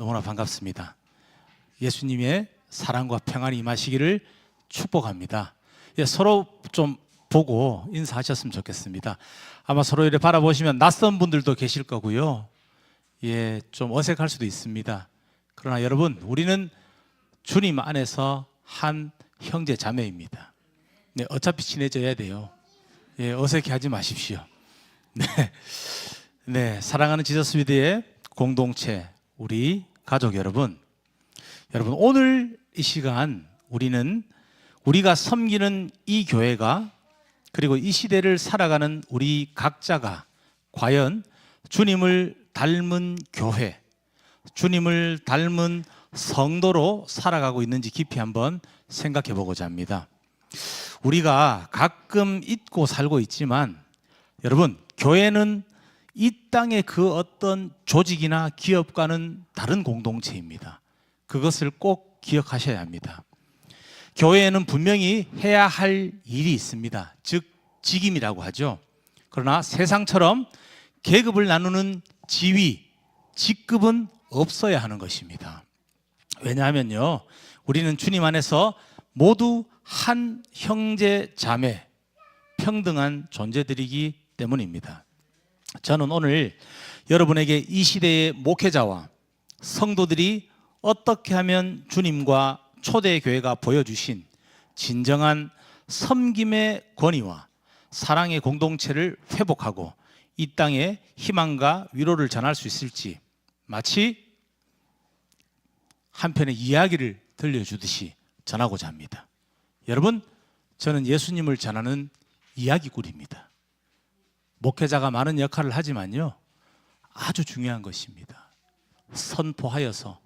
너무나 반갑습니다. 예수님의 사랑과 평안이 임하시기를 축복합니다. 서로 좀 보고 인사하셨으면 좋겠습니다. 아마 서로 이렇게 바라보시면 낯선 분들도 계실 거고요. 좀 어색할 수도 있습니다. 그러나 여러분, 우리는 주님 안에서 한 형제 자매입니다. 어차피 친해져야 돼요. 어색해하지 마십시오. 사랑하는 지저스 위드의 공동체, 우리 가족 여러분, 오늘 이 시간 우리가 섬기는 이 교회가, 그리고 이 시대를 살아가는 우리 각자가 과연 주님을 닮은 교회, 주님을 닮은 성도로 살아가고 있는지 깊이 한번 생각해 보고자 합니다. 우리가 가끔 잊고 살고 있지만, 여러분, 교회는 이 땅의 그 어떤 조직이나 기업과는 다른 공동체입니다. 그것을 꼭 기억하셔야 합니다. 교회에는 분명히 해야 할 일이 있습니다. 즉 직임이라고 하죠. 그러나 세상처럼 계급을 나누는 지위, 직급은 없어야 하는 것입니다. 왜냐하면요, 우리는 주님 안에서 모두 한 형제 자매, 평등한 존재들이기 때문입니다. 저는 오늘 여러분에게 이 시대의 목회자와 성도들이 어떻게 하면 주님과 초대교회가 보여주신 진정한 섬김의 권위와 사랑의 공동체를 회복하고 이 땅에 희망과 위로를 전할 수 있을지, 마치 한 편의 이야기를 들려주듯이 전하고자 합니다. 여러분, 저는 예수님을 전하는 이야기꾼입니다. 목회자가 많은 역할을 하지만요, 아주 중요한 것입니다. 선포하여서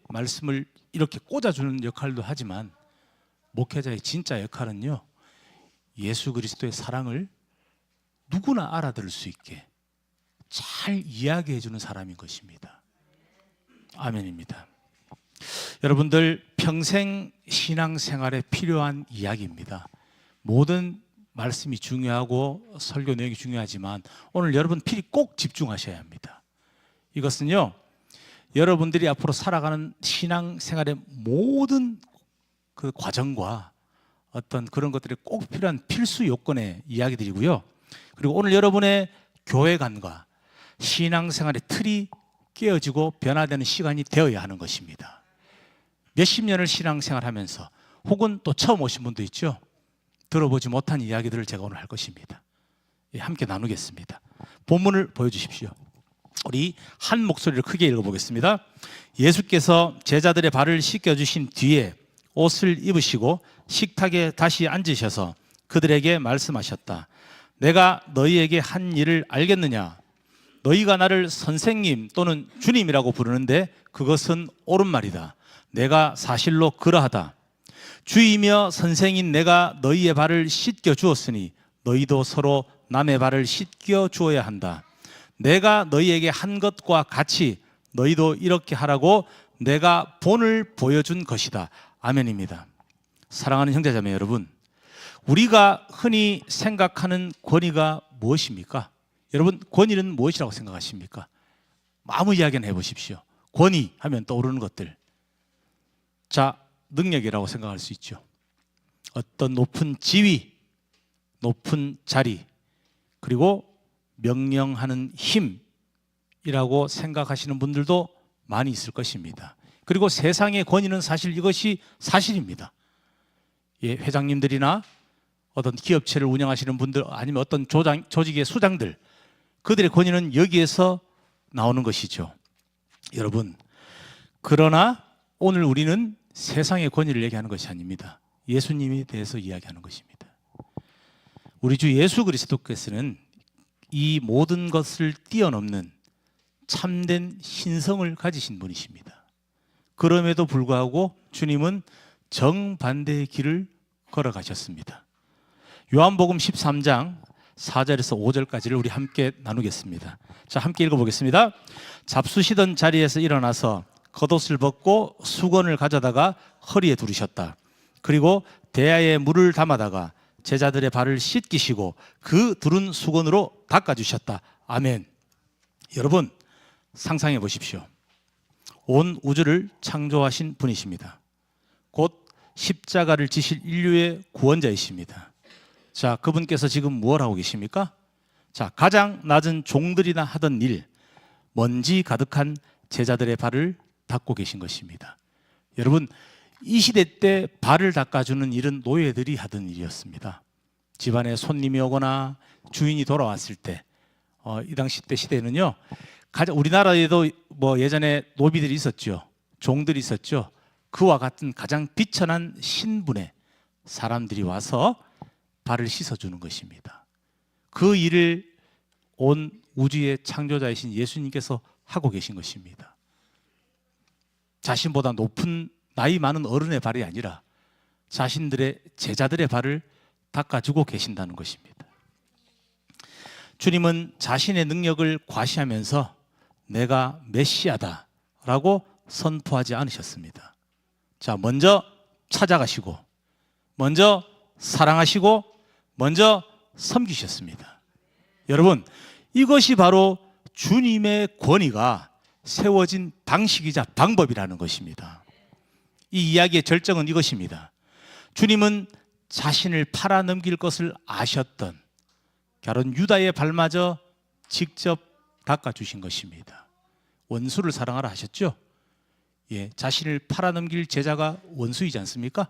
말씀을 이렇게 꽂아주는 역할도 하지만, 목회자의 진짜 역할은요, 예수 그리스도의 사랑을 누구나 알아들을 수 있게 잘 이야기해 주는 사람인 것입니다. 아멘입니다. 여러분들, 평생 신앙생활에 필요한 이야기입니다. 모든 말씀이 중요하고 설교 내용이 중요하지만 오늘 여러분 필히 꼭 집중하셔야 합니다. 이것은요, 여러분들이 앞으로 살아가는 신앙생활의 모든 그 과정과 어떤 그런 것들이 꼭 필요한 필수 요건의 이야기들이고요. 그리고 오늘 여러분의 교회관과 신앙생활의 틀이 깨어지고 변화되는 시간이 되어야 하는 것입니다. 몇십 년을 신앙생활하면서 혹은 또 처음 오신 분도 있죠. 들어보지 못한 이야기들을 제가 오늘 할 것입니다. 함께 나누겠습니다. 본문을 보여주십시오. 우리 한 목소리를 크게 읽어보겠습니다. 예수께서 제자들의 발을 씻겨주신 뒤에 옷을 입으시고 식탁에 다시 앉으셔서 그들에게 말씀하셨다. 내가 너희에게 한 일을 알겠느냐? 너희가 나를 선생님 또는 주님이라고 부르는데 그것은 옳은 말이다. 내가 사실로 그러하다. 주이며 선생인 내가 너희의 발을 씻겨 주었으니 너희도 서로 남의 발을 씻겨 주어야 한다. 내가 너희에게 한 것과 같이 너희도 이렇게 하라고 내가 본을 보여준 것이다. 아멘입니다. 사랑하는 형제자매 여러분, 우리가 흔히 생각하는 권위가 무엇입니까? 여러분, 권위는 무엇이라고 생각하십니까? 아무 이야기나 해보십시오. 권위 하면 떠오르는 것들. 자, 능력이라고 생각할 수 있죠. 어떤 높은 지위, 높은 자리, 그리고 명령하는 힘이라고 생각하시는 분들도 많이 있을 것입니다. 그리고 세상의 권위는 사실 이것이 사실입니다. 회장님들이나 어떤 기업체를 운영하시는 분들, 아니면 어떤 조직의 수장들, 그들의 권위는 여기에서 나오는 것이죠. 여러분, 그러나 오늘 우리는 세상의 권위를 얘기하는 것이 아닙니다. 예수님에 대해서 이야기하는 것입니다. 우리 주 예수 그리스도께서는 이 모든 것을 뛰어넘는 참된 신성을 가지신 분이십니다. 그럼에도 불구하고 주님은 정반대의 길을 걸어가셨습니다. 요한복음 13장 4절에서 5절까지를 우리 함께 나누겠습니다. 자, 함께 읽어보겠습니다. 잡수시던 자리에서 일어나서 겉옷을 벗고 수건을 가져다가 허리에 두르셨다. 그리고 대야에 물을 담아다가 제자들의 발을 씻기시고 그 두른 수건으로 닦아주셨다. 아멘. 여러분, 상상해 보십시오. 온 우주를 창조하신 분이십니다. 곧 십자가를 지실 인류의 구원자이십니다. 자, 그분께서 지금 무엇 하고 계십니까? 자, 가장 낮은 종들이나 하던 일, 먼지 가득한 제자들의 발을 닦고 계신 것입니다. 여러분, 이 시대 때 발을 닦아주는 일은 노예들이 하던 일이었습니다. 집안에 손님이 오거나 주인이 돌아왔을 때, 이 당시 때 시대에는요, 우리나라에도 뭐 예전에 노비들이 있었죠. 종들이 있었죠. 그와 같은 가장 비천한 신분의 사람들이 와서 발을 씻어주는 것입니다. 그 일을 온 우주의 창조자이신 예수님께서 하고 계신 것입니다. 자신보다 높은 나이 많은 어른의 발이 아니라 자신들의 제자들의 발을 닦아주고 계신다는 것입니다. 주님은 자신의 능력을 과시하면서 내가 메시아다라고 선포하지 않으셨습니다. 자, 먼저 찾아가시고, 먼저 사랑하시고, 먼저 섬기셨습니다. 여러분, 이것이 바로 주님의 권위가 세워진 방식이자 방법이라는 것입니다. 이 이야기의 절정은 이것입니다. 주님은 자신을 팔아넘길 것을 아셨던 결혼 유다의 발마저 직접 닦아주신 것입니다. 원수를 사랑하라 하셨죠? 예, 자신을 팔아넘길 제자가 원수이지 않습니까?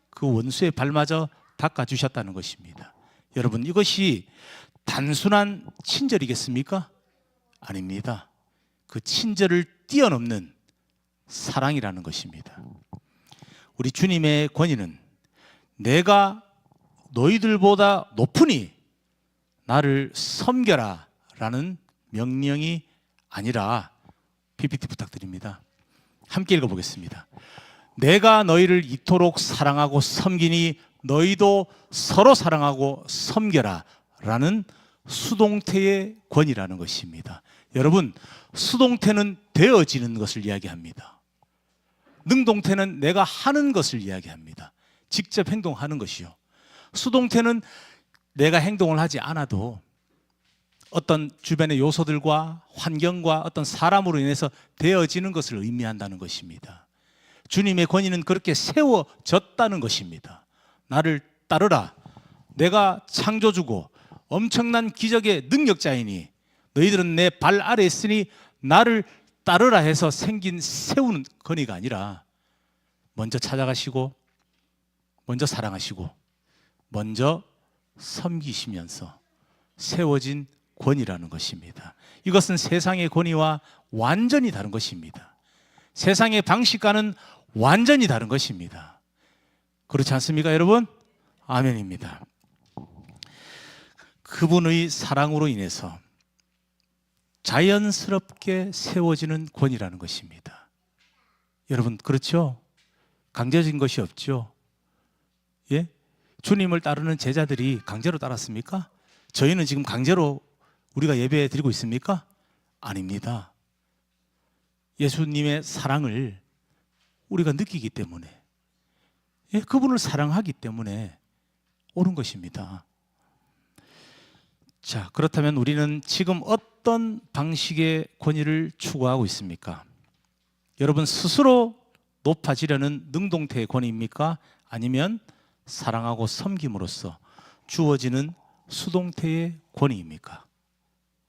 그 원수의 발마저 닦아주셨다는 것입니다. 여러분, 이것이 단순한 친절이겠습니까? 아닙니다. 그 친절을 뛰어넘는 사랑이라는 것입니다. 우리 주님의 권위는 내가 너희들보다 높으니 나를 섬겨라 라는 명령이 아니라, PPT 부탁드립니다. 함께 읽어보겠습니다. 내가 너희를 이토록 사랑하고 섬기니 너희도 서로 사랑하고 섬겨라 라는 수동태의 권위라는 것입니다. 여러분, 수동태는 되어지는 것을 이야기합니다. 능동태는 내가 하는 것을 이야기합니다. 직접 행동하는 것이요. 수동태는 내가 행동을 하지 않아도 어떤 주변의 요소들과 환경과 어떤 사람으로 인해서 되어지는 것을 의미한다는 것입니다. 주님의 권위는 그렇게 세워졌다는 것입니다. 나를 따르라. 내가 창조주고 엄청난 기적의 능력자이니 너희들은 내 발 아래에 있으니 나를 따르라 해서 생긴 세우는 권위가 아니라 먼저 찾아가시고 먼저 사랑하시고 먼저 섬기시면서 세워진 권위라는 것입니다. 이것은 세상의 권위와 완전히 다른 것입니다. 세상의 방식과는 완전히 다른 것입니다. 그렇지 않습니까, 여러분? 아멘입니다. 그분의 사랑으로 인해서 자연스럽게 세워지는 권위라는 것입니다. 여러분, 그렇죠? 강제적인 것이 없죠. 예? 주님을 따르는 제자들이 강제로 따랐습니까? 저희는 지금 강제로 우리가 예배 드리고 있습니까? 아닙니다. 예수님의 사랑을 우리가 느끼기 때문에, 예? 그분을 사랑하기 때문에 오는 것입니다. 자, 그렇다면 우리는 지금 어떤 방식의 권위를 추구하고 있습니까? 여러분, 스스로 높아지려는 능동태의 권위입니까? 아니면 사랑하고 섬김으로써 주어지는 수동태의 권위입니까?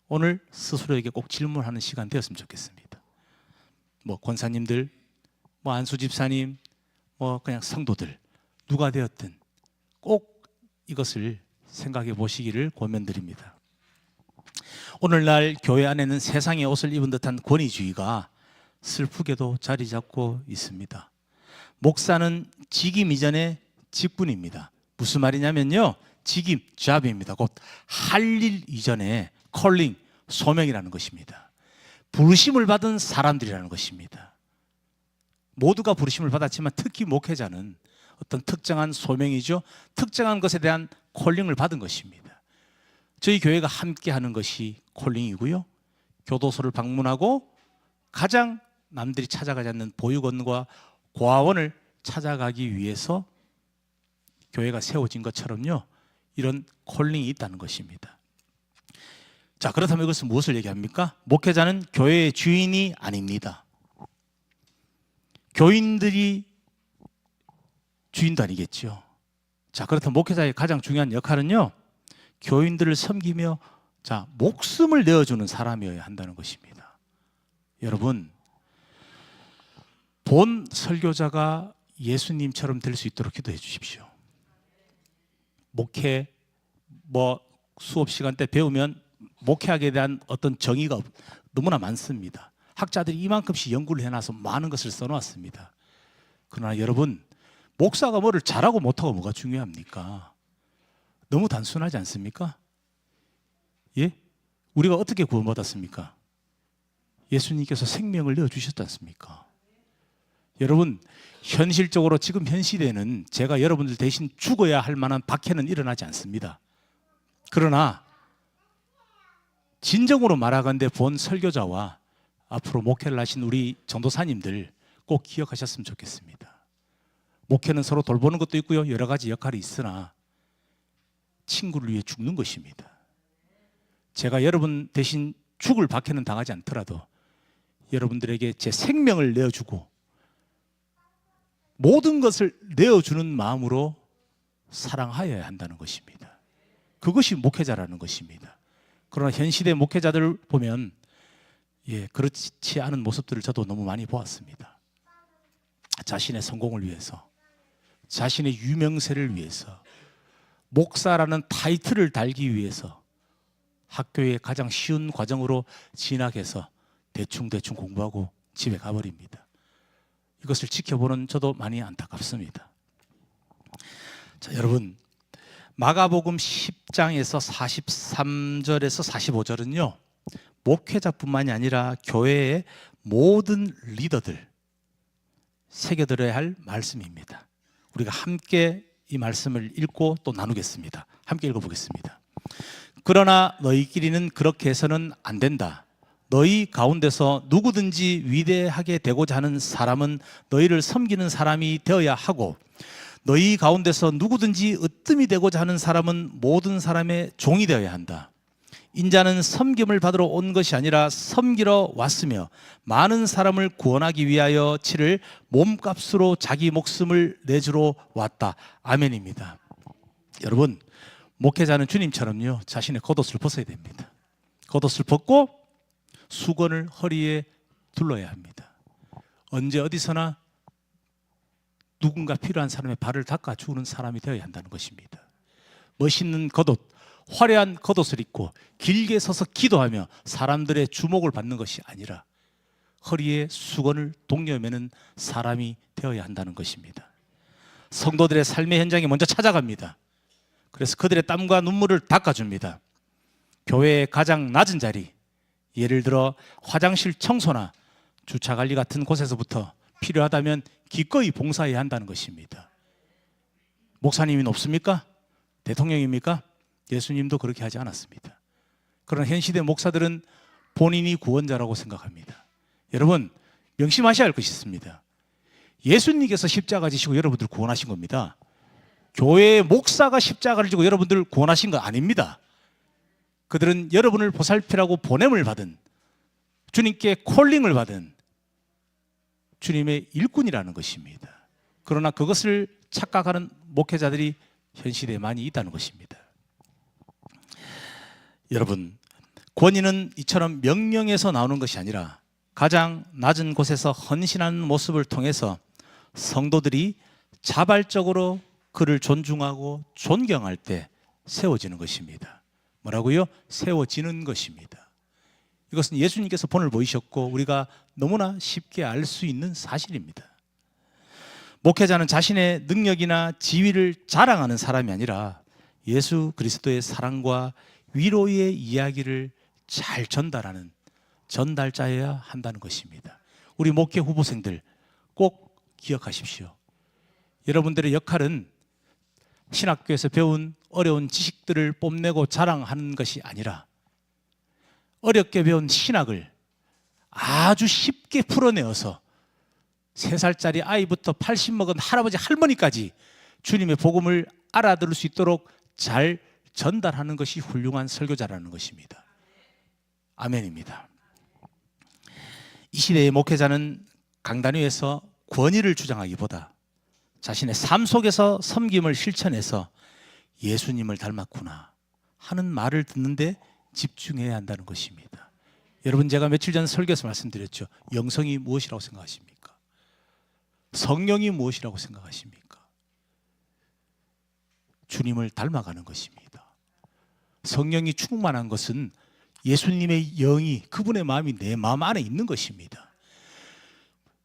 오늘 스스로에게 꼭 질문하는 시간 되었으면 좋겠습니다. 뭐 권사님들, 뭐 안수 집사님, 뭐 그냥 성도들 누가 되었든 꼭 이것을 생각해 보시기를 권면드립니다. 오늘날 교회 안에는 세상의 옷을 입은 듯한 권위주의가 슬프게도 자리 잡고 있습니다. 목사는 직임 이전에 직분입니다. 무슨 말이냐면요, 직임, 잡입니다. 곧 할 일 이전에 컬링, 소명이라는 것입니다. 부르심을 받은 사람들이라는 것입니다. 모두가 부르심을 받았지만 특히 목회자는 어떤 특정한 소명이죠. 특정한 것에 대한 콜링을 받은 것입니다. 저희 교회가 함께 하는 것이 콜링이고요. 교도소를 방문하고 가장 남들이 찾아가지 않는 보육원과 고아원을 찾아가기 위해서 교회가 세워진 것처럼요, 이런 콜링이 있다는 것입니다. 자, 그렇다면 이것은 무엇을 얘기합니까? 목회자는 교회의 주인이 아닙니다. 교인들이 주인도 아니겠죠. 자, 그렇다면 목회자의 가장 중요한 역할은요, 교인들을 섬기며 목숨을 내어주는 사람이어야 한다는 것입니다. 여러분, 본 설교자가 예수님처럼 될 수 있도록 기도해 주십시오. 목회 수업 시간 때 배우면 목회학에 대한 어떤 정의가 너무나 많습니다. 학자들이 이만큼씩 연구를 해놔서 많은 것을 써놓았습니다. 그러나 여러분, 목사가 뭐를 잘하고 못하고 뭐가 중요합니까? 너무 단순하지 않습니까? 예? 우리가 어떻게 구원받았습니까? 예수님께서 생명을 내어주셨지 않습니까? 여러분, 현실적으로 지금 현 시대에는 제가 여러분들 대신 죽어야 할 만한 박해는 일어나지 않습니다. 그러나 진정으로 말하건대 본 설교자와 앞으로 목회를 하신 우리 전도사님들 꼭 기억하셨으면 좋겠습니다. 목회는 서로 돌보는 것도 있고요, 여러 가지 역할이 있으나 친구를 위해 죽는 것입니다. 제가 여러분 대신 죽을 박해는 당하지 않더라도 여러분들에게 제 생명을 내어주고 모든 것을 내어주는 마음으로 사랑하여야 한다는 것입니다. 그것이 목회자라는 것입니다. 그러나 현 시대 목회자들 보면 그렇지 않은 모습들을 저도 너무 많이 보았습니다. 자신의 성공을 위해서, 자신의 유명세를 위해서, 목사라는 타이틀을 달기 위해서 학교의 가장 쉬운 과정으로 진학해서 대충 공부하고 집에 가버립니다. 이것을 지켜보는 저도 많이 안타깝습니다. 자, 여러분, 마가복음 10장에서 43절에서 45절은요, 목회자뿐만이 아니라 교회의 모든 리더들 새겨들어야 할 말씀입니다. 우리가 함께 이 말씀을 읽고 또 나누겠습니다. 함께 읽어보겠습니다. 그러나 너희끼리는 그렇게 해서는 안 된다. 너희 가운데서 누구든지 위대하게 되고자 하는 사람은 너희를 섬기는 사람이 되어야 하고, 너희 가운데서 누구든지 으뜸이 되고자 하는 사람은 모든 사람의 종이 되어야 한다. 인자는 섬김을 받으러 온 것이 아니라 섬기러 왔으며 많은 사람을 구원하기 위하여 치를 몸값으로 자기 목숨을 내주러 왔다. 아멘입니다. 여러분, 목회자는 주님처럼요, 자신의 겉옷을 벗어야 됩니다. 겉옷을 벗고 수건을 허리에 둘러야 합니다. 언제 어디서나 누군가 필요한 사람의 발을 닦아주는 사람이 되어야 한다는 것입니다. 멋있는 겉옷, 화려한 겉옷을 입고 길게 서서 기도하며 사람들의 주목을 받는 것이 아니라 허리에 수건을 동여매는 사람이 되어야 한다는 것입니다. 성도들의 삶의 현장에 먼저 찾아갑니다. 그래서 그들의 땀과 눈물을 닦아줍니다. 교회의 가장 낮은 자리, 예를 들어 화장실 청소나 주차관리 같은 곳에서부터 필요하다면 기꺼이 봉사해야 한다는 것입니다. 목사님이 높습니까? 대통령입니까? 예수님도 그렇게 하지 않았습니다. 그러나 현 시대 목사들은 본인이 구원자라고 생각합니다. 여러분, 명심하셔야 할 것이 있습니다. 예수님께서 십자가 지시고 여러분들 구원하신 겁니다. 교회의 목사가 십자가를 지고 여러분들 구원하신 거 아닙니다. 그들은 여러분을 보살피라고 보냄을 받은, 주님께 콜링을 받은 주님의 일꾼이라는 것입니다. 그러나 그것을 착각하는 목회자들이 현 시대에 많이 있다는 것입니다. 여러분, 권위는 이처럼 명령에서 나오는 것이 아니라 가장 낮은 곳에서 헌신하는 모습을 통해서 성도들이 자발적으로 그를 존중하고 존경할 때 세워지는 것입니다. 뭐라고요? 세워지는 것입니다. 이것은 예수님께서 본을 보이셨고 우리가 너무나 쉽게 알 수 있는 사실입니다. 목회자는 자신의 능력이나 지위를 자랑하는 사람이 아니라 예수 그리스도의 사랑과 위로의 이야기를 잘 전달하는 전달자여야 한다는 것입니다. 우리 목회 후보생들 꼭 기억하십시오. 여러분들의 역할은 신학교에서 배운 어려운 지식들을 뽐내고 자랑하는 것이 아니라 어렵게 배운 신학을 아주 쉽게 풀어내어서 3살짜리 아이부터 80 먹은 할아버지 할머니까지 주님의 복음을 알아들을 수 있도록 잘 전달하는 것이 훌륭한 설교자라는 것입니다. 아멘입니다. 이 시대의 목회자는 강단 위에서 권위를 주장하기보다 자신의 삶 속에서 섬김을 실천해서 예수님을 닮았구나 하는 말을 듣는데 집중해야 한다는 것입니다. 여러분, 제가 며칠 전 설교에서 말씀드렸죠. 영성이 무엇이라고 생각하십니까? 성령이 무엇이라고 생각하십니까? 주님을 닮아가는 것입니다. 성령이 충만한 것은 예수님의 영이, 그분의 마음이 내 마음 안에 있는 것입니다.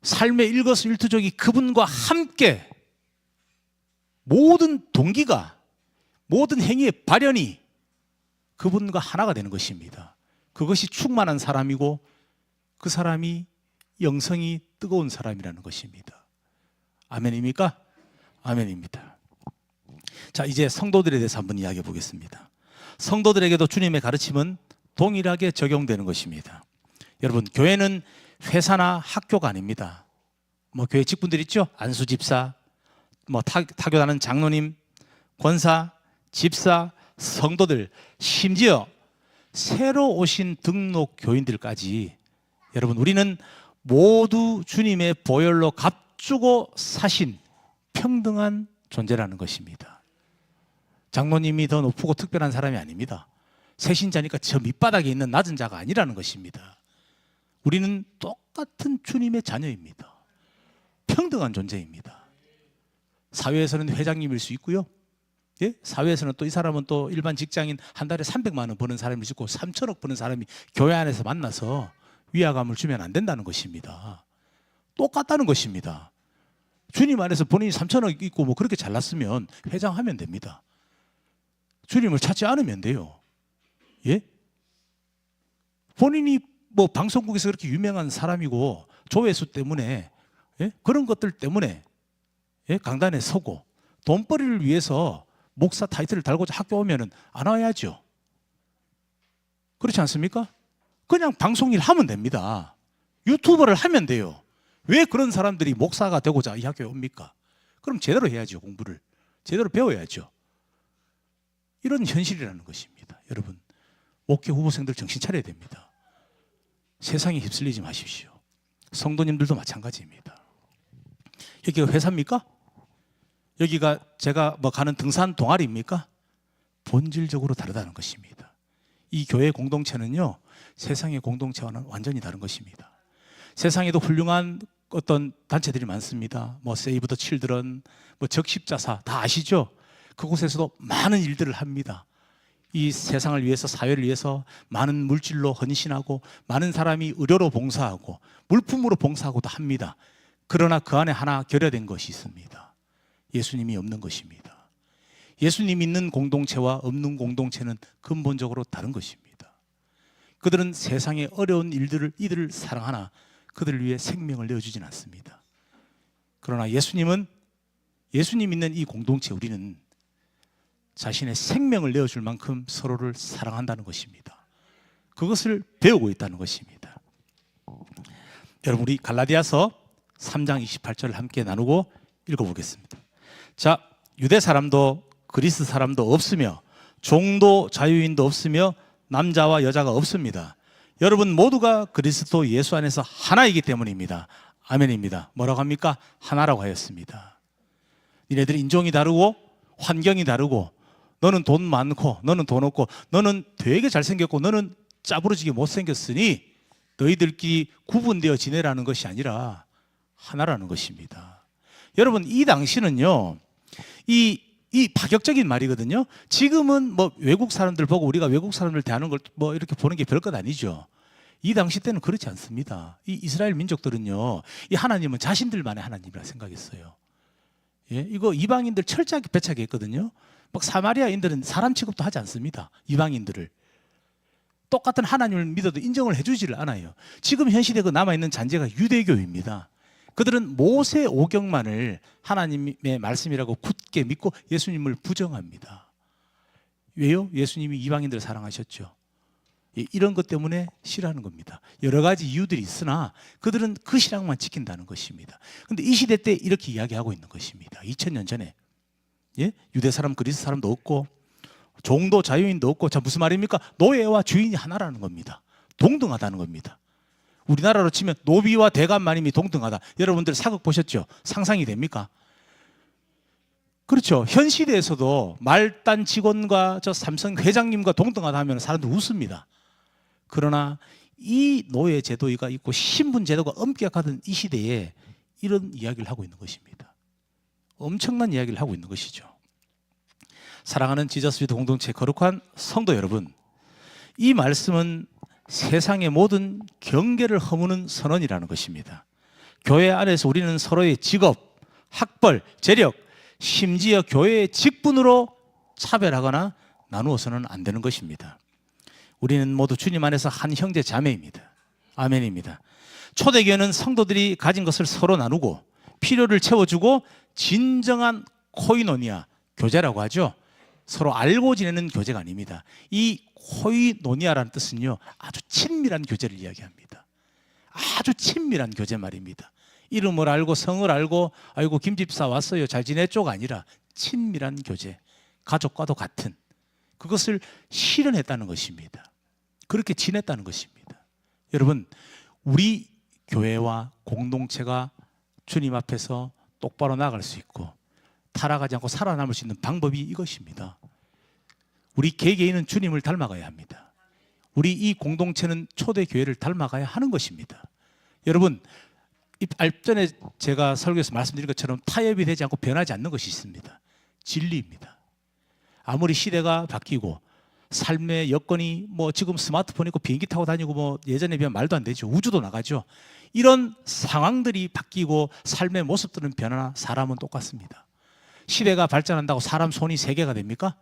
삶의 일거수일투족이 그분과 함께 모든 동기가, 모든 행위의 발현이 그분과 하나가 되는 것입니다. 그것이 충만한 사람이고 그 사람이 영성이 뜨거운 사람이라는 것입니다. 아멘입니까? 아멘입니다. 자, 이제 성도들에 대해서 한번 이야기해 보겠습니다. 성도들에게도 주님의 가르침은 동일하게 적용되는 것입니다. 여러분, 교회는 회사나 학교가 아닙니다. 교회 직분들 있죠? 안수 집사, 타교하는 장로님, 권사, 집사, 성도들, 심지어 새로 오신 등록 교인들까지, 여러분, 우리는 모두 주님의 보혈로 값주고 사신 평등한 존재라는 것입니다. 장로님이 더 높고 특별한 사람이 아닙니다. 새신자니까 저 밑바닥에 있는 낮은 자가 아니라는 것입니다. 우리는 똑같은 주님의 자녀입니다. 평등한 존재입니다. 사회에서는 회장님일 수 있고요. 예? 사회에서는 또 이 사람은 또 일반 직장인 한 달에 300만 원 버는 사람일 수 있고 3천억 버는 사람이 교회 안에서 만나서 위화감을 주면 안 된다는 것입니다. 똑같다는 것입니다. 주님 안에서 본인이 3천억 있고 그렇게 잘났으면 회장하면 됩니다. 주님을 찾지 않으면 돼요. 예? 본인이 방송국에서 그렇게 유명한 사람이고 조회수 때문에, 예? 그런 것들 때문에, 예? 강단에 서고 돈벌이를 위해서 목사 타이틀을 달고자 학교 오면은 안 와야죠. 그렇지 않습니까? 그냥 방송일 하면 됩니다. 유튜버를 하면 돼요. 왜 그런 사람들이 목사가 되고자 이 학교에 옵니까? 그럼 제대로 해야죠. 공부를 제대로 배워야죠. 이런 현실이라는 것입니다. 여러분, 목회 후보생들 정신 차려야 됩니다. 세상에 휩쓸리지 마십시오. 성도님들도 마찬가지입니다. 여기가 회사입니까? 여기가 제가 가는 등산 동아리입니까? 본질적으로 다르다는 것입니다. 이 교회 공동체는요, 세상의 공동체와는 완전히 다른 것입니다. 세상에도 훌륭한 어떤 단체들이 많습니다. 세이브 더 칠드런, 적십자사 다 아시죠? 그곳에서도 많은 일들을 합니다. 이 세상을 위해서, 사회를 위해서 많은 물질로 헌신하고 많은 사람이 의료로 봉사하고 물품으로 봉사하고도 합니다. 그러나 그 안에 하나 결여된 것이 있습니다. 예수님이 없는 것입니다. 예수님 있는 공동체와 없는 공동체는 근본적으로 다른 것입니다. 그들은 세상의 어려운 이들을 사랑하나 그들을 위해 생명을 내어주진 않습니다. 그러나 예수님 있는 이 공동체, 우리는 자신의 생명을 내어줄 만큼 서로를 사랑한다는 것입니다. 그것을 배우고 있다는 것입니다. 여러분, 우리 갈라디아서 3장 28절을 함께 나누고 읽어보겠습니다. 자, 유대 사람도 그리스 사람도 없으며 종도 자유인도 없으며 남자와 여자가 없습니다. 여러분 모두가 그리스도 예수 안에서 하나이기 때문입니다. 아멘입니다. 뭐라고 합니까? 하나라고 하였습니다. 니네들이 인종이 다르고 환경이 다르고, 너는 돈 많고 너는 돈 없고, 너는 되게 잘생겼고 너는 짜부러지게 못생겼으니 너희들끼리 구분되어 지내라는 것이 아니라 하나라는 것입니다. 여러분, 이 당시는요, 이 파격적인 말이거든요. 지금은 외국 사람들 보고 우리가 외국 사람들 대하는 걸 이렇게 보는 게 별것 아니죠. 이 당시 때는 그렇지 않습니다. 이 이스라엘 민족들은요, 이 하나님은 자신들만의 하나님이라 생각했어요. 예? 이거 이방인들 철저하게 배척해 했거든요. 사마리아인들은 사람 취급도 하지 않습니다. 이방인들을. 똑같은 하나님을 믿어도 인정을 해주지를 않아요. 지금 현 시대에 남아있는 잔재가 유대교입니다. 그들은 모세 오경만을 하나님의 말씀이라고 굳게 믿고 예수님을 부정합니다. 왜요? 예수님이 이방인들을 사랑하셨죠. 이런 것 때문에 싫어하는 겁니다. 여러 가지 이유들이 있으나 그들은 그 신앙만 지킨다는 것입니다. 그런데 이 시대 때 이렇게 이야기하고 있는 것입니다. 2000년 전에, 예? 유대 사람, 그리스 사람도 없고 종도 자유인도 없고, 자, 무슨 말입니까? 노예와 주인이 하나라는 겁니다. 동등하다는 겁니다. 우리나라로 치면 노비와 대간마님이 동등하다. 여러분들 사극 보셨죠? 상상이 됩니까? 그렇죠. 현 시대에서도 말단 직원과 저 삼성 회장님과 동등하다 하면 사람들 웃습니다. 그러나 이 노예 제도가 있고 신분 제도가 엄격하던 이 시대에 이런 이야기를 하고 있는 것입니다. 엄청난 이야기를 하고 있는 것이죠. 사랑하는 지저스피드 공동체 거룩한 성도 여러분, 이 말씀은 세상의 모든 경계를 허무는 선언이라는 것입니다. 교회 안에서 우리는 서로의 직업, 학벌, 재력, 심지어 교회의 직분으로 차별하거나 나누어서는 안 되는 것입니다. 우리는 모두 주님 안에서 한 형제 자매입니다. 아멘입니다. 초대교회는 성도들이 가진 것을 서로 나누고 필요를 채워주고 진정한 코이노니아, 교제라고 하죠. 서로 알고 지내는 교제가 아닙니다. 이 코이노니아라는 뜻은요, 아주 친밀한 교제를 이야기합니다. 아주 친밀한 교제 말입니다. 이름을 알고 성을 알고 아이고 김집사 왔어요 잘 지냈죠가 아니라 친밀한 교제, 가족과도 같은 그것을 실현했다는 것입니다. 그렇게 지냈다는 것입니다. 여러분, 우리 교회와 공동체가 주님 앞에서 똑바로 나갈 수 있고 타락하지 않고 살아남을 수 있는 방법이 이것입니다. 우리 개개인은 주님을 닮아가야 합니다. 우리 이 공동체는 초대교회를 닮아가야 하는 것입니다. 여러분, 앞전에 제가 설교에서 말씀드린 것처럼 타협이 되지 않고 변하지 않는 것이 있습니다. 진리입니다. 아무리 시대가 바뀌고 삶의 여건이 뭐 지금 스마트폰 있고 비행기 타고 다니고 뭐 예전에 비하면 말도 안 되죠. 우주도 나가죠. 이런 상황들이 바뀌고 삶의 모습들은 변하나 사람은 똑같습니다. 시대가 발전한다고 사람 손이 세 개가 됩니까?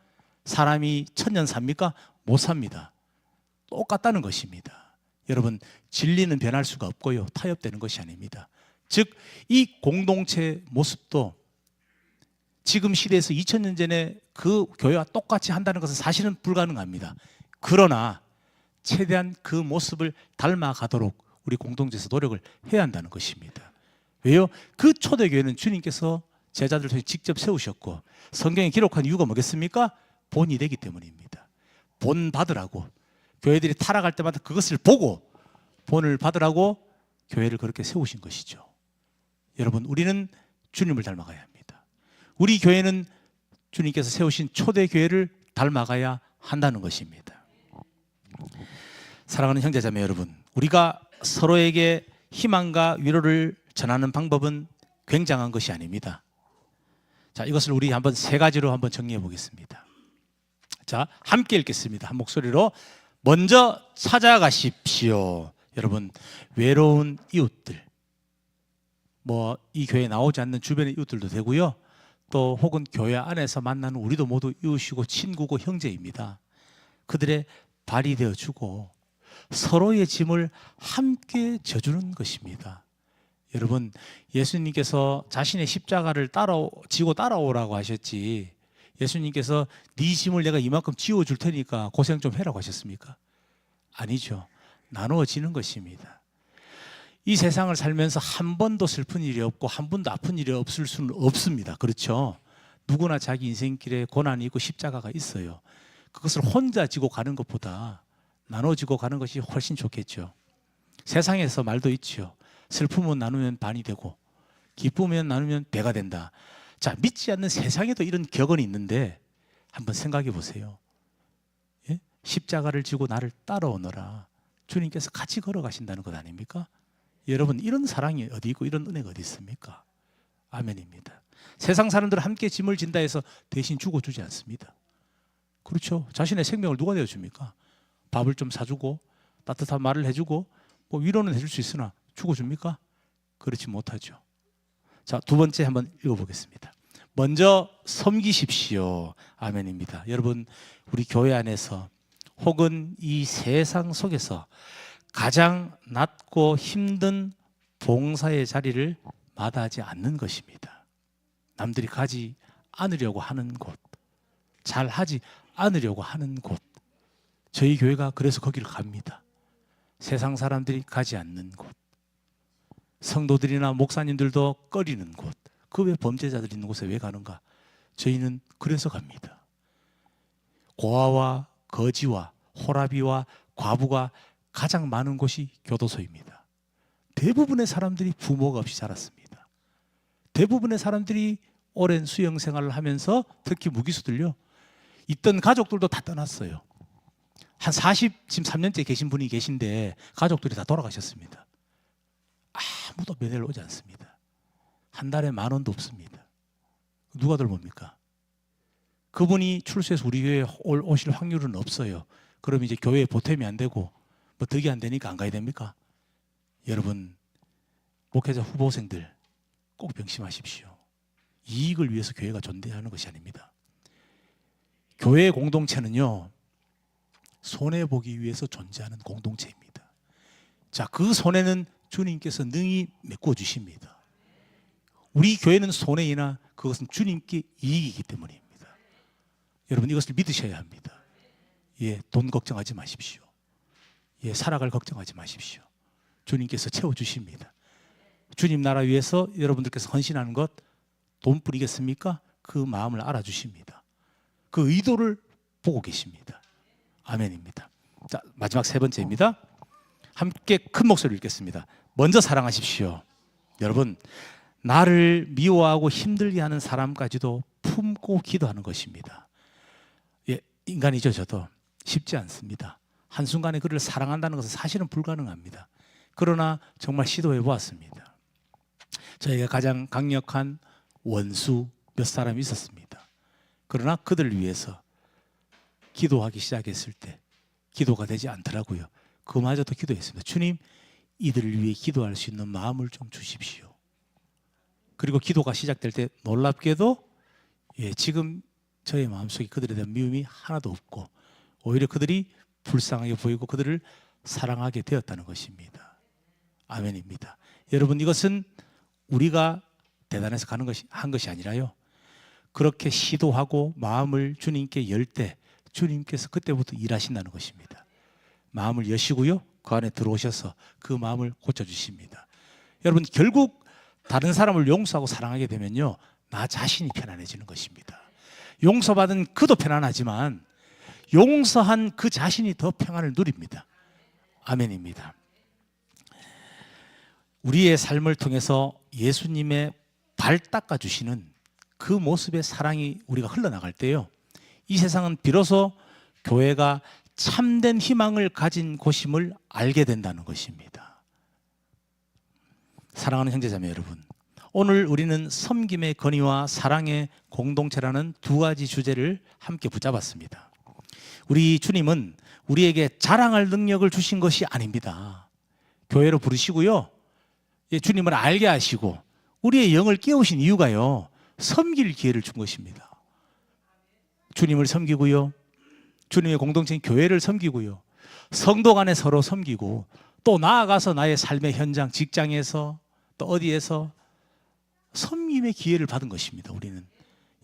사람이 천년 삽니까? 못 삽니다. 똑같다는 것입니다. 여러분, 진리는 변할 수가 없고요. 타협되는 것이 아닙니다. 즉, 이 공동체 모습도 지금 시대에서 2000년 전에 그 교회와 똑같이 한다는 것은 사실은 불가능합니다. 그러나 최대한 그 모습을 닮아가도록 우리 공동체에서 노력을 해야 한다는 것입니다. 왜요? 그 초대교회는 주님께서 제자들을 통해 직접 세우셨고 성경에 기록한 이유가 뭐겠습니까? 본이 되기 때문입니다. 본 받으라고 교회들이 타락할 때마다 그것을 보고 본을 받으라고 교회를 그렇게 세우신 것이죠. 여러분, 우리는 주님을 닮아가야 합니다. 우리 교회는 주님께서 세우신 초대교회를 닮아가야 한다는 것입니다. 사랑하는 형제자매 여러분, 우리가 서로에게 희망과 위로를 전하는 방법은 굉장한 것이 아닙니다. 자, 이것을 우리 한번 세 가지로 한번 정리해 보겠습니다. 자, 함께 읽겠습니다. 한 목소리로. 먼저 찾아가십시오. 여러분, 외로운 이웃들, 뭐 이 교회에 나오지 않는 주변의 이웃들도 되고요. 또 혹은 교회 안에서 만나는 우리도 모두 이웃이고 친구고 형제입니다. 그들의 발이 되어주고 서로의 짐을 함께 져주는 것입니다. 여러분, 예수님께서 자신의 십자가를 지고 따라오라고 하셨지 예수님께서 네 짐을 내가 이만큼 지워줄 테니까 고생 좀 해라고 하셨습니까? 아니죠. 나누어지는 것입니다. 이 세상을 살면서 한 번도 슬픈 일이 없고 한 번도 아픈 일이 없을 수는 없습니다. 그렇죠? 누구나 자기 인생길에 고난이 있고 십자가가 있어요. 그것을 혼자 지고 가는 것보다 나눠지고 가는 것이 훨씬 좋겠죠. 세상에서 말도 있죠. 슬픔은 나누면 반이 되고 기쁘면 나누면 배가 된다. 자, 믿지 않는 세상에도 이런 격언이 있는데 한번 생각해 보세요. 예? 십자가를 지고 나를 따라오너라. 주님께서 같이 걸어가신다는 것 아닙니까? 여러분, 이런 사랑이 어디 있고 이런 은혜가 어디 있습니까? 아멘입니다. 세상 사람들은 함께 짐을 진다 해서 대신 죽어주지 않습니다. 그렇죠. 자신의 생명을 누가 내어줍니까? 밥을 좀 사주고 따뜻한 말을 해주고 뭐 위로는 해줄 수 있으나 죽어줍니까? 그렇지 못하죠. 자, 두 번째 한번 읽어보겠습니다. 먼저 섬기십시오. 아멘입니다. 여러분, 우리 교회 안에서 혹은 이 세상 속에서 가장 낮고 힘든 봉사의 자리를 마다하지 않는 것입니다. 남들이 가지 않으려고 하는 곳, 잘 하지 않으려고 하는 곳, 저희 교회가 그래서 거기를 갑니다. 세상 사람들이 가지 않는 곳, 성도들이나 목사님들도 꺼리는 곳, 그 왜 범죄자들이 있는 곳에 왜 가는가? 저희는 그래서 갑니다. 고아와 거지와 호라비와 과부가 가장 많은 곳이 교도소입니다. 대부분의 사람들이 부모가 없이 자랐습니다. 대부분의 사람들이 오랜 수영 생활을 하면서 특히 무기수들요, 있던 가족들도 다 떠났어요. 한 지금 3년째 계신 분이 계신데 가족들이 다 돌아가셨습니다. 아무도 면회를 오지 않습니다. 한 달에 10,000원도 없습니다. 누가 돌봅니까? 그분이 출세해서 우리 교회에 오실 확률은 없어요. 그럼 이제 교회에 보탬이 안 되고 뭐 덕이 안 되니까 안 가야 됩니까? 여러분, 목회자 후보생들 꼭 명심하십시오. 이익을 위해서 교회가 존재하는 것이 아닙니다. 교회 공동체는요, 손해보기 위해서 존재하는 공동체입니다. 자, 그 손해는 주님께서 능히 메꿔 주십니다. 우리 교회는 손해이나 그것은 주님께 이익이기 때문입니다. 여러분, 이것을 믿으셔야 합니다. 예, 돈 걱정하지 마십시오. 예, 살아갈 걱정하지 마십시오. 주님께서 채워주십니다. 주님 나라 위해서 여러분들께서 헌신하는 것 돈뿐이겠습니까? 그 마음을 알아주십니다. 그 의도를 보고 계십니다. 아멘입니다. 자, 마지막 세 번째입니다. 함께 큰 목소리로 읽겠습니다. 먼저 사랑하십시오. 여러분, 나를 미워하고 힘들게 하는 사람까지도 품고 기도하는 것입니다. 예, 인간이죠. 저도 쉽지 않습니다. 한순간에 그를 사랑한다는 것은 사실은 불가능합니다. 그러나 정말 시도해 보았습니다. 저희가 가장 강력한 원수 몇 사람이 있었습니다. 그러나 그들을 위해서 기도하기 시작했을 때 기도가 되지 않더라고요. 그마저도 기도했습니다. 주님, 이들을 위해 기도할 수 있는 마음을 좀 주십시오. 그리고 기도가 시작될 때 놀랍게도 지금 저의 마음속에 그들에 대한 미움이 하나도 없고 오히려 그들이 불쌍하게 보이고 그들을 사랑하게 되었다는 것입니다. 아멘입니다. 여러분, 이것은 우리가 대단해서 한 것이 아니라요, 그렇게 시도하고 마음을 주님께 열 때 주님께서 그때부터 일하신다는 것입니다. 마음을 여시고요, 그 안에 들어오셔서 그 마음을 고쳐주십니다. 여러분, 결국 다른 사람을 용서하고 사랑하게 되면요, 나 자신이 편안해지는 것입니다. 용서받은 그도 편안하지만 용서한 그 자신이 더 평안을 누립니다. 아멘입니다. 우리의 삶을 통해서 예수님의 발 닦아주시는 그 모습의 사랑이 우리가 흘러나갈 때요, 이 세상은 비로소 교회가 참된 희망을 가진 곳임을 알게 된다는 것입니다. 사랑하는 형제자매 여러분, 오늘 우리는 섬김의 건의와 사랑의 공동체라는 두 가지 주제를 함께 붙잡았습니다. 우리 주님은 우리에게 자랑할 능력을 주신 것이 아닙니다. 교회로 부르시고요, 주님을 알게 하시고 우리의 영을 깨우신 이유가요, 섬길 기회를 준 것입니다. 주님을 섬기고요, 주님의 공동체인 교회를 섬기고요, 성도 간에 서로 섬기고 또 나아가서 나의 삶의 현장, 직장에서 또 어디에서 섬김의 기회를 받은 것입니다. 우리는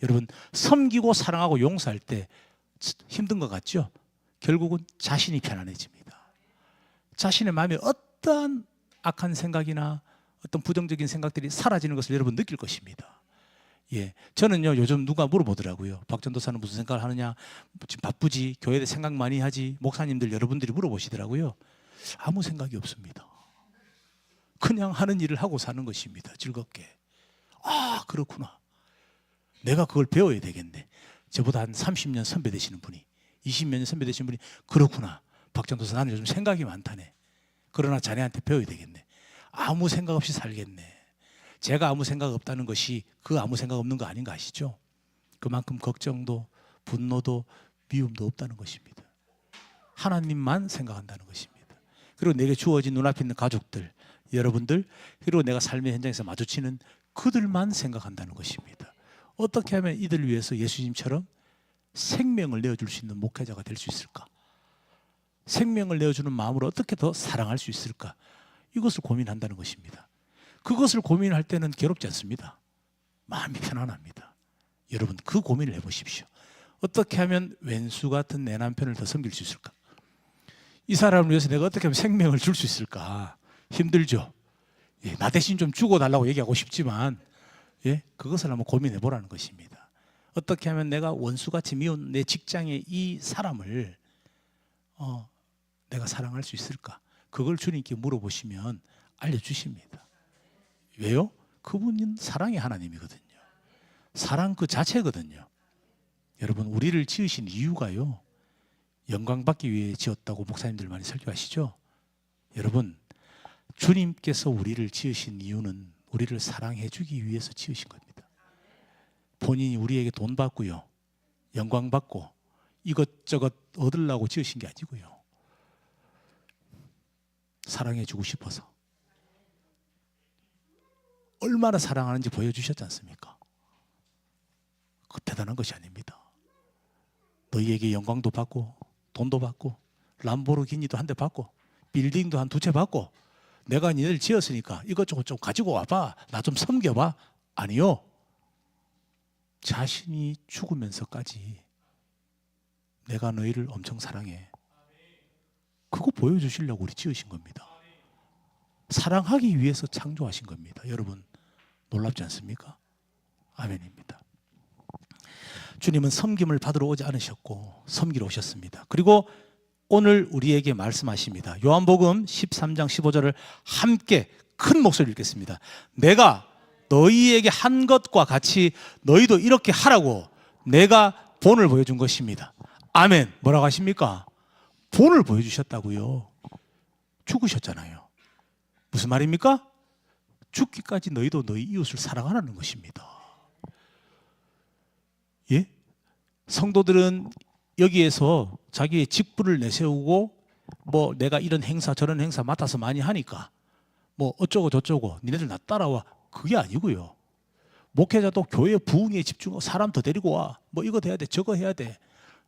여러분, 섬기고 사랑하고 용서할 때 힘든 것 같죠? 결국은 자신이 편안해집니다. 자신의 마음에 어떠한 악한 생각이나 어떤 부정적인 생각들이 사라지는 것을 여러분 느낄 것입니다. 예, 저는요, 요즘 누가 물어보더라고요. 박 전도사는 무슨 생각을 하느냐, 지금 바쁘지, 교회에 생각 많이 하지, 목사님들 여러분들이 물어보시더라고요. 아무 생각이 없습니다. 그냥 하는 일을 하고 사는 것입니다. 즐겁게. 아, 그렇구나. 내가 그걸 배워야 되겠네. 저보다 한 30년 선배 되시는 분이, 20몇 년 선배 되시는 분이, 그렇구나, 박 전도사 나는 요즘 생각이 많다네. 그러나 자네한테 배워야 되겠네. 아무 생각 없이 살겠네. 제가 아무 생각 없다는 것이 그 아무 생각 없는 거 아닌 거 아시죠? 그만큼 걱정도 분노도 미움도 없다는 것입니다. 하나님만 생각한다는 것입니다. 그리고 내게 주어진 눈앞에 있는 가족들, 여러분들, 그리고 내가 삶의 현장에서 마주치는 그들만 생각한다는 것입니다. 어떻게 하면 이들을 위해서 예수님처럼 생명을 내어줄 수 있는 목회자가 될 수 있을까? 생명을 내어주는 마음으로 어떻게 더 사랑할 수 있을까? 이것을 고민한다는 것입니다. 그것을 고민할 때는 괴롭지 않습니다. 마음이 편안합니다. 여러분, 그 고민을 해보십시오. 어떻게 하면 왼수 같은 내 남편을 더 섬길 수 있을까? 이 사람을 위해서 내가 어떻게 하면 생명을 줄 수 있을까? 힘들죠? 예, 나 대신 좀 죽어달라고 얘기하고 싶지만, 예, 그것을 한번 고민해 보라는 것입니다. 어떻게 하면 내가 원수같이 미운 내 직장의 이 사람을 내가 사랑할 수 있을까? 그걸 주님께 물어보시면 알려주십니다. 왜요? 그분은 사랑의 하나님이거든요. 사랑 그 자체거든요. 여러분, 우리를 지으신 이유가요, 영광 받기 위해 지었다고 목사님들 많이 설교하시죠? 여러분, 주님께서 우리를 지으신 이유는 우리를 사랑해 주기 위해서 지으신 겁니다. 본인이 우리에게 돈 받고요, 영광 받고 이것저것 얻으려고 지으신 게 아니고요, 사랑해 주고 싶어서 얼마나 사랑하는지 보여주셨지 않습니까? 그 대단한 것이 아닙니다. 너희에게 영광도 받고 돈도 받고 람보르기니도 한 대 받고 빌딩도 한 2채 받고 내가 니들 지었으니까 이것저것 좀 가지고 와봐, 나 좀 섬겨봐. 아니요. 자신이 죽으면서까지 내가 너희를 엄청 사랑해, 그거 보여주시려고 우리 지으신 겁니다. 사랑하기 위해서 창조하신 겁니다. 여러분, 놀랍지 않습니까? 아멘입니다. 주님은 섬김을 받으러 오지 않으셨고 섬기러 오셨습니다. 그리고 오늘 우리에게 말씀하십니다. 요한복음 13장 15절을 함께 큰 목소리로 읽겠습니다. 내가 너희에게 한 것과 같이 너희도 이렇게 하라고 내가 본을 보여준 것입니다. 아멘. 뭐라고 하십니까? 본을 보여주셨다고요. 죽으셨잖아요. 무슨 말입니까? 죽기까지 너희도 너희 이웃을 사랑하라는 것입니다. 예? 성도들은 여기에서 자기의 직분을 내세우고 뭐 내가 이런 행사 저런 행사 맡아서 많이 하니까 뭐 어쩌고 저쩌고 니네들 나 따라와, 그게 아니고요. 목회자도 교회 부흥에 집중하고 사람 더 데리고 와, 뭐 이거 해야 돼 저거 해야 돼,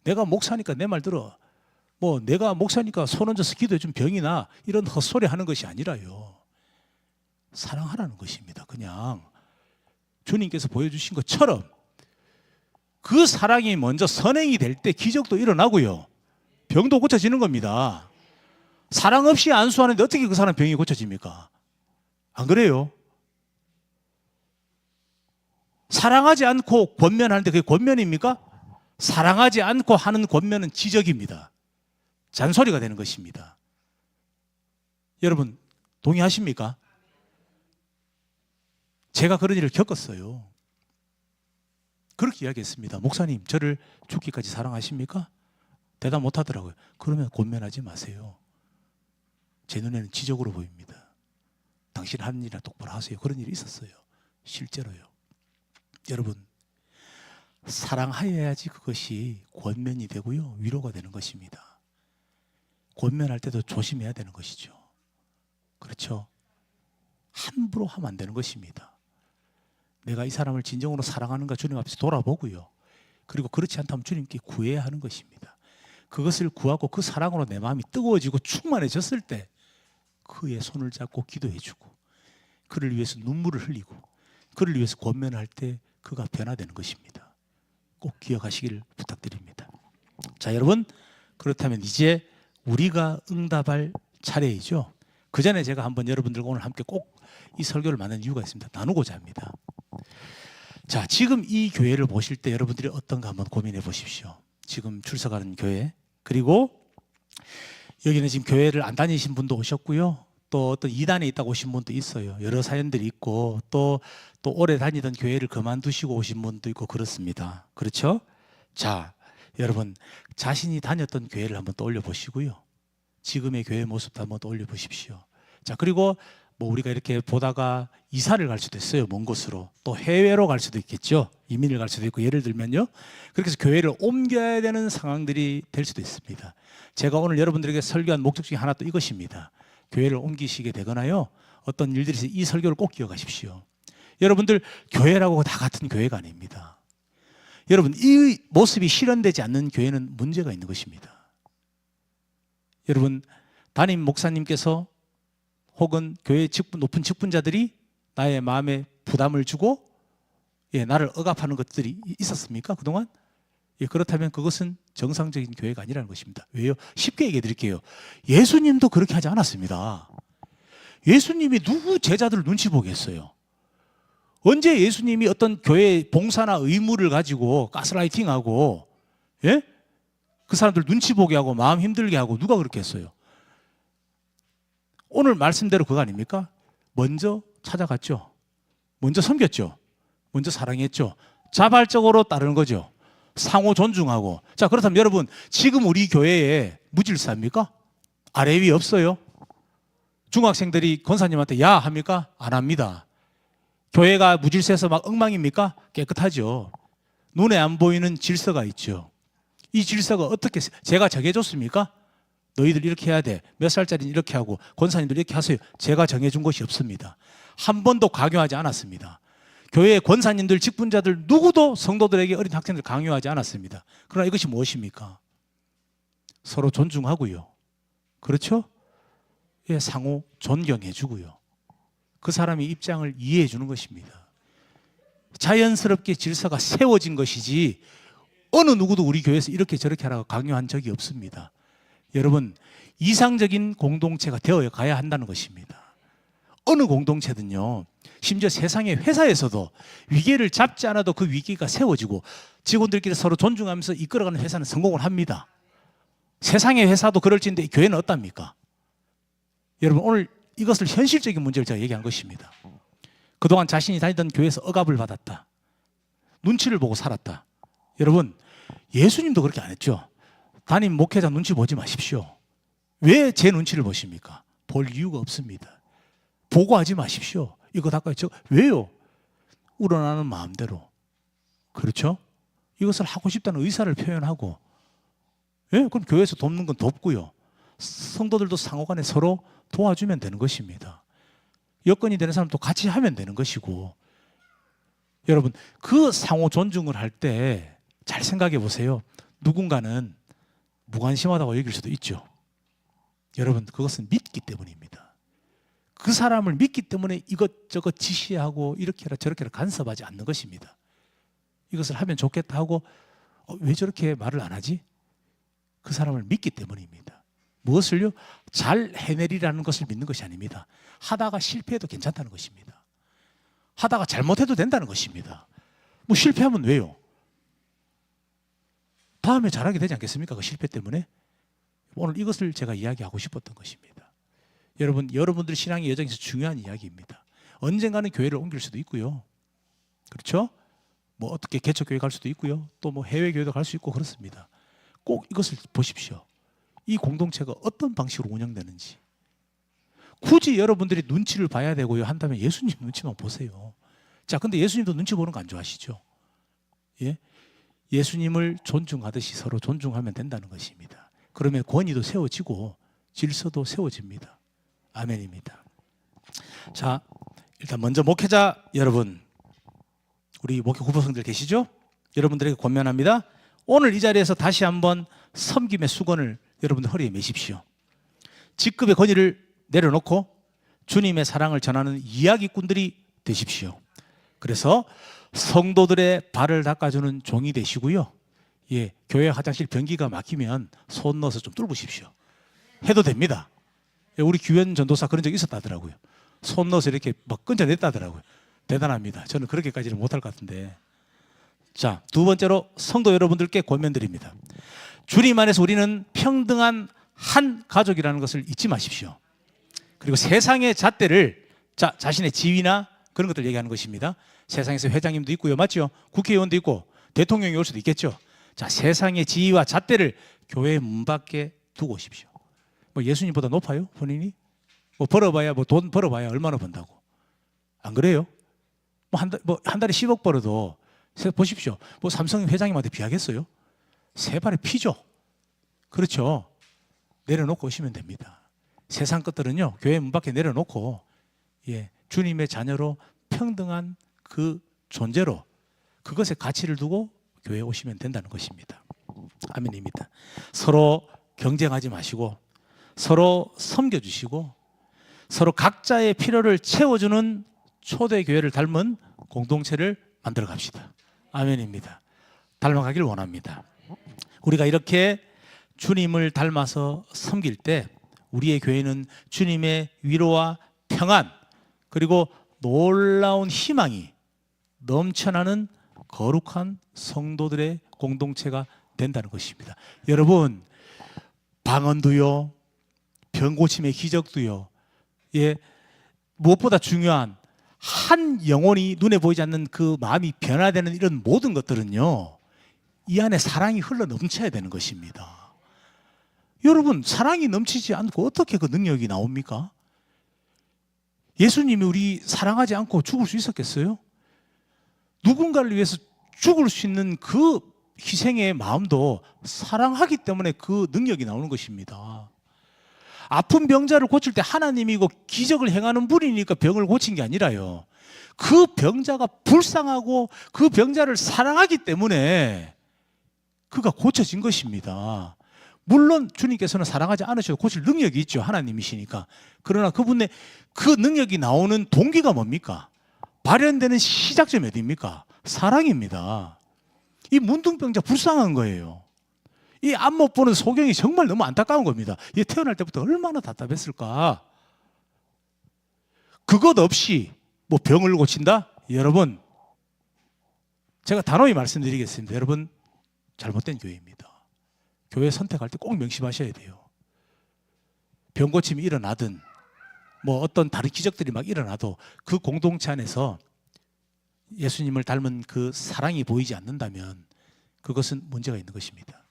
내가 목사니까 내 말 들어, 뭐 내가 목사니까 손 얹어서 기도해 준 병이 나, 이런 헛소리 하는 것이 아니라요, 사랑하라는 것입니다. 그냥 주님께서 보여주신 것처럼 그 사랑이 먼저 선행이 될 때 기적도 일어나고요, 병도 고쳐지는 겁니다. 사랑 없이 안수하는데 어떻게 그 사람 병이 고쳐집니까? 안 그래요? 사랑하지 않고 권면하는데 그게 권면입니까? 사랑하지 않고 하는 권면은 지적입니다. 잔소리가 되는 것입니다. 여러분, 동의하십니까? 제가 그런 일을 겪었어요. 그렇게 이야기했습니다. 목사님, 저를 죽기까지 사랑하십니까? 대답 못 하더라고요. 그러면 권면하지 마세요. 제 눈에는 지적으로 보입니다. 당신 하는 일이나 똑바로 하세요. 그런 일이 있었어요. 실제로요. 여러분, 사랑하여야지 그것이 권면이 되고요, 위로가 되는 것입니다. 권면할 때도 조심해야 되는 것이죠. 그렇죠? 함부로 하면 안 되는 것입니다. 내가 이 사람을 진정으로 사랑하는가 주님 앞에서 돌아보고요, 그리고 그렇지 않다면 주님께 구해야 하는 것입니다. 그것을 구하고 그 사랑으로 내 마음이 뜨거워지고 충만해졌을 때 그의 손을 잡고 기도해주고 그를 위해서 눈물을 흘리고 그를 위해서 권면할 때 그가 변화되는 것입니다. 꼭 기억하시기를 부탁드립니다. 자, 여러분, 그렇다면 이제 우리가 응답할 차례이죠. 그 전에 제가 한번 여러분들과 오늘 함께 꼭 이 설교를 만든 이유가 있습니다. 나누고자 합니다. 자, 지금 이 교회를 보실 때 여러분들이 어떤가 한번 고민해 보십시오. 지금 출석하는 교회, 그리고 여기는 지금 교회를 안 다니신 분도 오셨고요, 또 어떤 이단에 있다고 오신 분도 있어요. 여러 사연들이 있고 또 오래 다니던 교회를 그만두시고 오신 분도 있고 그렇습니다. 그렇죠? 자, 여러분, 자신이 다녔던 교회를 한번 떠올려 보시고요, 지금의 교회 모습도 한번 떠올려 보십시오. 자, 그리고 뭐 우리가 이렇게 보다가 이사를 갈 수도 있어요. 먼 곳으로. 또 해외로 갈 수도 있겠죠. 이민을 갈 수도 있고, 예를 들면요, 그렇게 해서 교회를 옮겨야 되는 상황들이 될 수도 있습니다. 제가 오늘 여러분들에게 설교한 목적 중에 하나 또 이것입니다. 교회를 옮기시게 되거나요, 어떤 일들이 있어요. 이 설교를 꼭 기억하십시오. 여러분들, 교회라고 다 같은 교회가 아닙니다. 여러분, 이 모습이 실현되지 않는 교회는 문제가 있는 것입니다. 여러분, 담임 목사님께서 혹은 교회 높은 직분자들이 나의 마음에 부담을 주고 나를 억압하는 것들이 있었습니까? 그동안? 그렇다면 그것은 정상적인 교회가 아니라는 것입니다. 왜요? 쉽게 얘기해 드릴게요. 예수님도 그렇게 하지 않았습니다. 예수님이 누구 제자들을 눈치 보겠어요? 언제 예수님이 어떤 교회 봉사나 의무를 가지고 가스라이팅하고, 예? 그 사람들 눈치 보게 하고 마음 힘들게 하고 누가 그렇게 했어요? 오늘 말씀대로 그거 아닙니까? 먼저 찾아갔죠. 먼저 섬겼죠. 먼저 사랑했죠. 자발적으로 따르는 거죠. 상호 존중하고. 자, 그렇다면 여러분, 지금 우리 교회에 무질서합니까? 아래 위 없어요? 중학생들이 권사님한테 야 합니까? 안 합니다. 교회가 무질서해서 막 엉망입니까? 깨끗하죠. 눈에 안 보이는 질서가 있죠. 이 질서가 어떻게 제가 정해줬습니까? 너희들 이렇게 해야 돼. 몇 살짜리는 이렇게 하고 권사님들 이렇게 하세요. 제가 정해준 것이 없습니다. 한 번도 강요하지 않았습니다. 교회의 권사님들, 직분자들 누구도 성도들에게 어린 학생들 강요하지 않았습니다. 그러나 이것이 무엇입니까? 서로 존중하고요. 그렇죠? 예, 상호 존경해 주고요. 그 사람의 입장을 이해해 주는 것입니다. 자연스럽게 질서가 세워진 것이지 어느 누구도 우리 교회에서 이렇게 저렇게 하라고 강요한 적이 없습니다. 여러분, 이상적인 공동체가 되어 가야 한다는 것입니다. 어느 공동체든요, 심지어 세상의 회사에서도 위계를 잡지 않아도 그 위계가 세워지고 직원들끼리 서로 존중하면서 이끌어가는 회사는 성공을 합니다. 세상의 회사도 그럴지인데 교회는 어떻습니까? 여러분, 오늘 이것을 현실적인 문제를 제가 얘기한 것입니다. 그동안 자신이 다니던 교회에서 억압을 받았다. 눈치를 보고 살았다. 여러분, 예수님도 그렇게 안 했죠. 담임 목회자 눈치 보지 마십시오. 왜 제 눈치를 보십니까? 볼 이유가 없습니다. 보고하지 마십시오. 이거 닦아요. 왜요? 우러나는 마음대로. 그렇죠? 이것을 하고 싶다는 의사를 표현하고, 예? 그럼 교회에서 돕는 건 돕고요. 성도들도 상호간에 서로 도와주면 되는 것입니다. 여건이 되는 사람도 같이 하면 되는 것이고, 여러분, 그 상호 존중을 할 때 잘 생각해 보세요. 누군가는 무관심하다고 여길 수도 있죠. 여러분, 그것은 믿기 때문입니다. 그 사람을 믿기 때문에 이것저것 지시하고 이렇게 해라 저렇게 해라 간섭하지 않는 것입니다. 이것을 하면 좋겠다 하고 왜 저렇게 말을 안 하지? 그 사람을 믿기 때문입니다. 무엇을요? 잘 해내리라는 것을 믿는 것이 아닙니다. 하다가 실패해도 괜찮다는 것입니다. 하다가 잘못해도 된다는 것입니다. 뭐 실패하면 왜요? 다음에 잘하게 되지 않겠습니까? 그 실패 때문에. 오늘 이것을 제가 이야기하고 싶었던 것입니다. 여러분, 여러분들 신앙의 여정에서 중요한 이야기입니다. 언젠가는 교회를 옮길 수도 있고요. 그렇죠? 뭐 어떻게 개척교회 갈 수도 있고요. 또 뭐 해외교회도 갈 수 있고 그렇습니다. 꼭 이것을 보십시오. 이 공동체가 어떤 방식으로 운영되는지. 굳이 여러분들이 눈치를 봐야 되고요 한다면 예수님 눈치만 보세요. 자, 근데 예수님도 눈치 보는 거 안 좋아하시죠? 예? 예수님을 존중하듯이 서로 존중하면 된다는 것입니다. 그러면 권위도 세워지고 질서도 세워집니다. 아멘입니다. 자, 일단 먼저 목회자 여러분, 우리 목회 후보생들 계시죠? 여러분들에게 권면합니다. 오늘 이 자리에서 다시 한번 섬김의 수건을 여러분들 허리에 매십시오. 직급의 권위를 내려놓고 주님의 사랑을 전하는 이야기꾼들이 되십시오. 그래서 성도들의 발을 닦아주는 종이 되시고요. 예, 교회 화장실 변기가 막히면 손 넣어서 좀 뚫으십시오. 해도 됩니다. 예, 우리 규현 전도사 그런 적이 있었다더라고요. 손 넣어서 이렇게 막 끊어냈다더라고요. 대단합니다. 저는 그렇게까지는 못할 것 같은데. 자, 두 번째로 성도 여러분들께 권면드립니다. 주님 안에서 우리는 평등한 한 가족이라는 것을 잊지 마십시오. 그리고 세상의 잣대를 자신의 지위나 그런 것들 얘기하는 것입니다. 세상에서 회장님도 있고요, 맞죠? 국회의원도 있고 대통령이 올 수도 있겠죠. 자, 세상의 지위와 잣대를 교회 문 밖에 두고 오십시오. 뭐 예수님보다 높아요, 본인이? 뭐 벌어봐야 뭐 돈 벌어봐야 얼마나 번다고? 안 그래요? 뭐 한 달에 10억 벌어도 보십시오. 뭐 삼성 회장님한테 비하겠어요? 세 발의 피죠. 그렇죠? 내려놓고 오시면 됩니다. 세상 것들은요, 교회 문 밖에 내려놓고, 예, 주님의 자녀로 평등한 그 존재로 그것에 가치를 두고 교회에 오시면 된다는 것입니다. 아멘입니다. 서로 경쟁하지 마시고 서로 섬겨주시고 서로 각자의 필요를 채워주는 초대교회를 닮은 공동체를 만들어 갑시다. 아멘입니다. 닮아가길 원합니다. 우리가 이렇게 주님을 닮아서 섬길 때 우리의 교회는 주님의 위로와 평안 그리고 놀라운 희망이 넘쳐나는 거룩한 성도들의 공동체가 된다는 것입니다. 여러분, 방언도요, 병고침의 기적도요, 예, 무엇보다 중요한 한 영혼이 눈에 보이지 않는 그 마음이 변화되는 이런 모든 것들은요, 이 안에 사랑이 흘러 넘쳐야 되는 것입니다. 여러분, 사랑이 넘치지 않고 어떻게 그 능력이 나옵니까? 예수님이 우리 사랑하지 않고 죽을 수 있었겠어요? 누군가를 위해서 죽을 수 있는 그 희생의 마음도 사랑하기 때문에 그 능력이 나오는 것입니다. 아픈 병자를 고칠 때 하나님이고 기적을 행하는 분이니까 병을 고친 게 아니라요, 그 병자가 불쌍하고 그 병자를 사랑하기 때문에 그가 고쳐진 것입니다. 물론 주님께서는 사랑하지 않으셔도 고칠 능력이 있죠. 하나님이시니까. 그러나 그분의 그 능력이 나오는 동기가 뭡니까? 발현되는 시작점이 어디입니까? 사랑입니다. 이 문둥병자 불쌍한 거예요. 이 앞 못 보는 소경이 정말 너무 안타까운 겁니다. 얘 태어날 때부터 얼마나 답답했을까? 그것 없이 뭐 병을 고친다? 여러분, 제가 단호히 말씀드리겠습니다. 여러분, 잘못된 교회입니다. 교회 선택할 때 꼭 명심하셔야 돼요. 병 고침이 일어나든 뭐 어떤 다른 기적들이 막 일어나도 그 공동체 안에서 예수님을 닮은 그 사랑이 보이지 않는다면 그것은 문제가 있는 것입니다.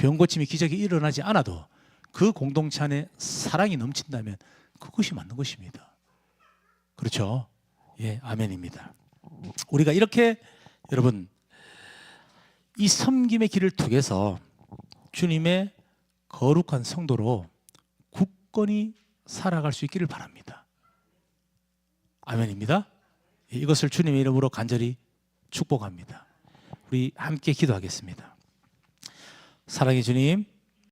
병 고침이 기적이 일어나지 않아도 그 공동체 안에 사랑이 넘친다면 그것이 맞는 것입니다. 그렇죠? 예, 아멘입니다. 우리가 이렇게 여러분 이 섬김의 길을 통해서 주님의 거룩한 성도로 굳건히 살아갈 수 있기를 바랍니다. 아멘입니다. 이것을 주님의 이름으로 간절히 축복합니다. 우리 함께 기도하겠습니다. 사랑의 주님,